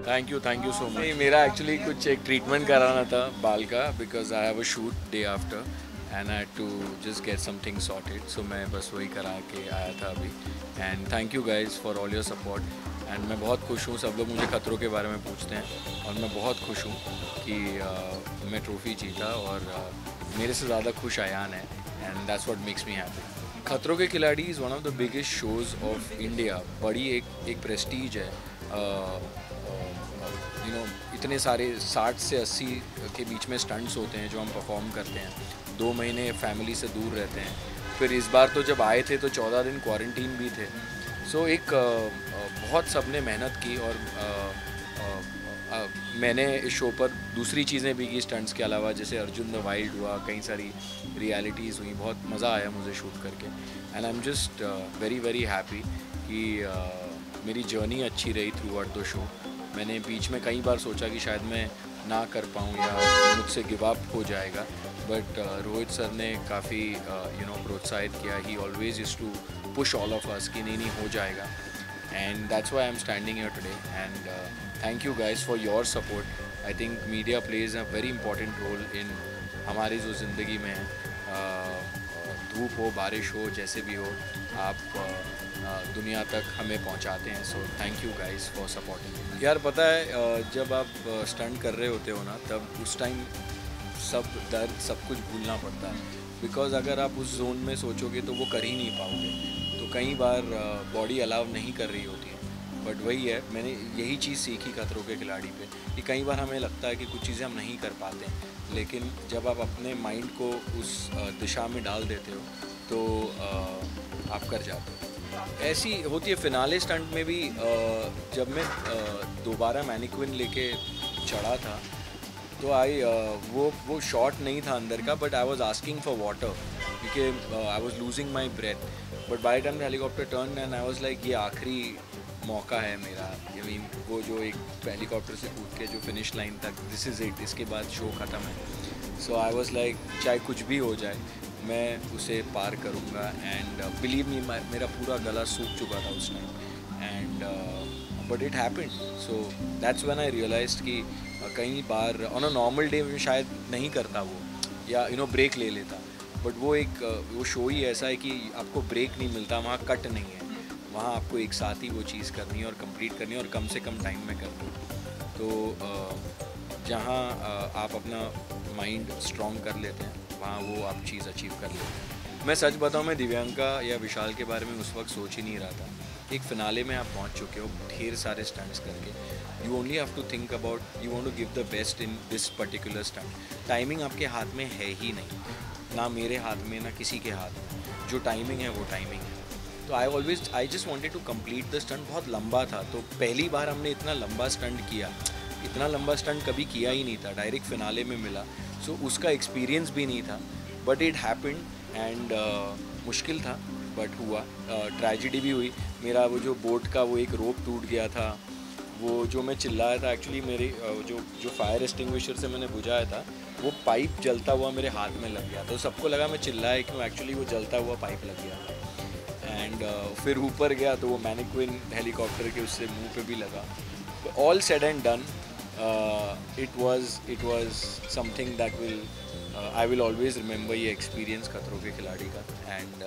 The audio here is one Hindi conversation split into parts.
Thank you so much. नहीं, मेरा एक्चुअली कुछ एक ट्रीटमेंट कराना था बाल का, because I have a shoot day after and I had to just get something sorted, so मैं बस वही करा के आया था अभी। And thank you guys for all your support. And मैं बहुत खुश हूँ, सब लोग मुझे खतरों के बारे में पूछते हैं और मैं बहुत खुश हूँ कि मैं ट्रॉफ़ी जीता, और मेरे से ज़्यादा खुश अयान है, and that's what makes me happy. खतरों के खिलाड़ी is one of the biggest shows of India. बड़ी एक प्रेस्टीज है। इतने सारे 60 से 80 के बीच में स्टंट्स होते हैं जो हम परफॉर्म करते हैं। 2 महीने फैमिली से दूर रहते हैं। फिर इस बार तो जब आए थे तो 14 दिन क्वारंटीन भी थे। सो एक बहुत सबने मेहनत की, और मैंने इस शो पर दूसरी चीज़ें भी की स्टंट्स के अलावा, जैसे अर्जुन द वाइल्ड हुआ, कई सारी रियलिटीज़ हुई। बहुत मज़ा आया मुझे शूट करके, and I am just very very happy कि मेरी जर्नी अच्छी रही थ्रू आउट द शो। मैंने बीच में कई बार सोचा कि शायद मैं ना कर पाऊँ या मुझसे गिव अप हो जाएगा, बट रोहित सर ने काफ़ी प्रोत्साहित किया। He always used to push all of us कि नहीं हो जाएगा, and that's why I'm standing here today. And thank you guys for your support. I think media plays a very important role in हमारी जो ज़िंदगी में है। धूप हो, बारिश हो, जैसे भी हो, आप दुनिया तक हमें पहुंचाते हैं। So thank you guys for supporting. यार पता है, जब आप स्टंट कर रहे होते हो ना, तब उस टाइम सब दर्द सब कुछ भूलना पड़ता है, बिकॉज़ अगर आप उस जोन में सोचोगे तो वो कर ही नहीं पाओगे। तो कई बार बॉडी अलाउ नहीं कर रही होती है, बट वही है, मैंने यही चीज़ सीखी खतरों के खिलाड़ी पे, कि कई बार हमें लगता है कि कुछ चीज़ें हम नहीं कर पाते, लेकिन जब आप अपने माइंड को उस दिशा में डाल देते हो तो आप कर जाते हो। ऐसी होती है फिनाले स्टंट में भी। जब मैं दोबारा मैनिक्विन लेके चढ़ा था तो वो शॉट नहीं था अंदर का, but I was asking for water क्योंकि I was losing my breath. But by time helicopter turn and I was like, ये आखिरी मौका है मेरा। आई मीन वो जो एक हेलीकॉप्टर से कूद के जो फिनिश लाइन तक, दिस इज़ इट, इसके बाद शो ख़त्म है। सो आई वाज लाइक, चाहे कुछ भी हो जाए मैं उसे पार करूँगा। एंड बिलीव मी, मेरा पूरा गला सूख चुका था उस time, and but it happened. So that's when I realised कि कई बार ऑन अ नॉर्मल डे में शायद नहीं करता वो, या ब्रेक ले लेता, बट वो शो ही ऐसा है कि आपको ब्रेक नहीं मिलता, वहाँ कट नहीं है, वहाँ आपको एक साथ ही वो चीज़ करनी है और कंप्लीट करनी है, और कम से कम टाइम में करनी है। तो जहाँ आप अपना माइंड स्ट्रॉन्ग कर लेते हैं, वहाँ वो आप चीज़ अचीव कर लेते हैं। मैं सच बताऊँ, मैं दिव्यांका या विशाल के बारे में उस वक्त सोच ही नहीं रहा था। एक फिनाले में आप पहुँच चुके हो ढेर सारे स्टंट्स करके, you only have to think about, you want to give the best in this particular stunt. Timing आपके हाथ में है ही नहीं, ना मेरे हाथ में, ना किसी के हाथ में। जो टाइमिंग है वो टाइमिंग है। तो I just wanted to complete the stunt. बहुत लंबा था, तो पहली बार हमने इतना लंबा स्टंट किया। इतना लंबा स्टंट कभी किया ही नहीं था, डायरेक्ट फिनाले में मिला। सो उसका एक्सपीरियंस भी नहीं था, बट इट हैपेंड। एंड मुश्किल था, बट हुआ। ट्रेजिडी भी हुई। मेरा वो जो बोट का वो एक रोप टूट गया था, वो जो मैं चिल्लाया था, एक्चुअली मेरे जो फायर एक्सटिंग्विशर से मैंने बुझाया था, वो पाइप जलता हुआ मेरे हाथ में लग गया। तो सबको लगा मैं चिल्लाया क्यों, एक्चुअली वो जलता हुआ पाइप लग गया। एंड फिर ऊपर गया तो वो मैनिक्विन हेलीकॉप्टर के उससे मुंह पे भी लगा। All said and done, it was something that I will always remember ये एक्सपीरियंस खतरों के खिलाड़ी का। And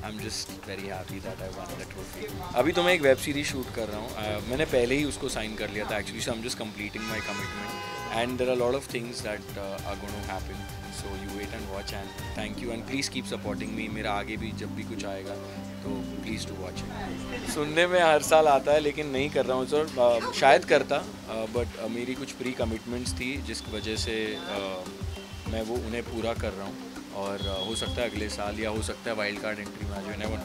I am just very happy that I one the trophy. अभी तो मैं एक वेब सीरीज शूट कर रहा हूँ। मैंने पहले ही उसको साइन कर लिया था actually, so I am just completing my commitment, and there are lot of things that are going to happen. So you wait and watch, and thank you, and please keep supporting me. मेरा आगे भी जब भी कुछ आएगा तो प्लीज़ टू वॉच इट। सुनने में हर साल आता है, लेकिन नहीं कर रहा हूँ सर। शायद करता, बट मेरी कुछ प्री कमिटमेंट्स थी जिस वजह से मैं वो उन्हें पूरा कर रहा हूँ। और हो सकता है अगले साल, या हो सकता है वाइल्ड कार्ड एंट्री में आ जाए, नेवर नो।